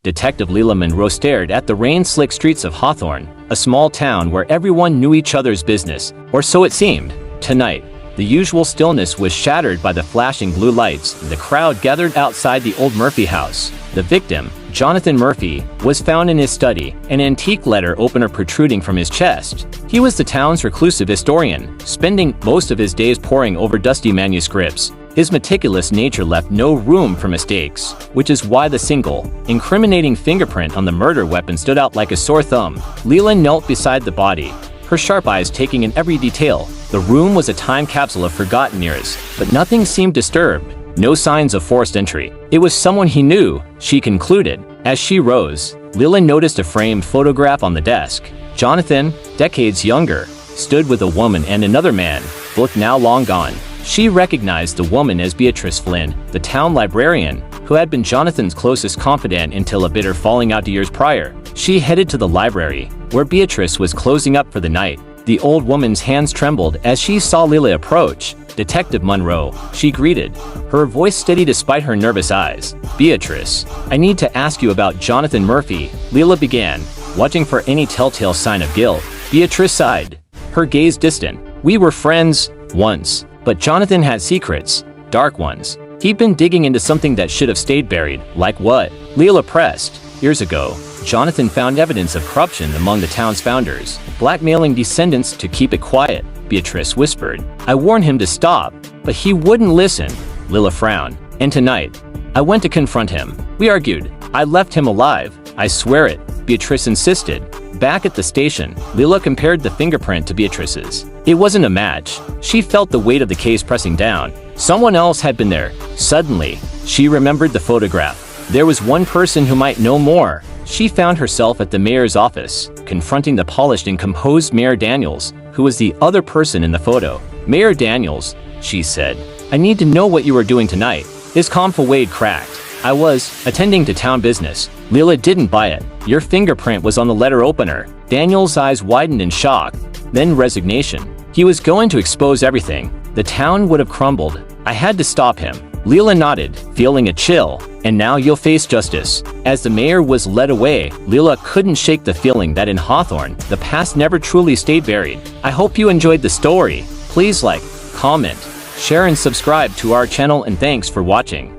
Detective Leela Monroe stared at the rain-slick streets of Hawthorne, a small town where everyone knew each other's business, or so it seemed. Tonight, the usual stillness was shattered by the flashing blue lights. The crowd gathered outside the old Murphy house. The victim, Jonathan Murphy, was found in his study, an antique letter opener protruding from his chest. He was the town's reclusive historian, spending most of his days poring over dusty manuscripts. His meticulous nature left no room for mistakes, which is why the single, incriminating fingerprint on the murder weapon stood out like a sore thumb. Leela knelt beside the body, her sharp eyes taking in every detail. The room was a time capsule of forgotten eras, but nothing seemed disturbed. No signs of forced entry. It was someone he knew, she concluded. As she rose, Leela noticed a framed photograph on the desk. Jonathan, decades younger, stood with a woman and another man, both now long gone. She recognized the woman as Beatrice Flynn, the town librarian, who had been Jonathan's closest confidant until a bitter falling out years prior. She headed to the library, where Beatrice was closing up for the night. The old woman's hands trembled as she saw Leela approach. "Detective Monroe," she greeted, her voice steady despite her nervous eyes. "Beatrice, I need to ask you about Jonathan Murphy," Leela began, watching for any telltale sign of guilt. Beatrice sighed, her gaze distant. "We were friends once, but Jonathan had secrets, dark ones. He'd been digging into something that should have stayed buried." "Like what?" Leela pressed. "Years ago, Jonathan found evidence of corruption among the town's founders, blackmailing descendants to keep it quiet," Beatrice whispered. "I warned him to stop, but he wouldn't listen." Leela frowned. "And tonight, I went to confront him. We argued. I left him alive. I swear it," Beatrice insisted. Back at the station, Leela compared the fingerprint to Beatrice's. It wasn't a match. She felt the weight of the case pressing down. Someone else had been there. Suddenly, she remembered the photograph. There was one person who might know more. She found herself at the mayor's office, confronting the polished and composed Mayor Daniels, who was the other person in the photo. "Mayor Daniels," she said, "I need to know what you were doing tonight." His calm fade cracked. "I was attending to town business." Leela didn't buy it. "Your fingerprint was on the letter opener." Daniels' eyes widened in shock, then resignation. He was going to expose everything. The town would have crumbled. "I had to stop him." Leela nodded, feeling a chill. "And now you'll face justice." As the mayor was led away, Leela couldn't shake the feeling that in Hawthorne, the past never truly stayed buried. I hope you enjoyed the story. Please like, comment, share and subscribe to our channel, and thanks for watching.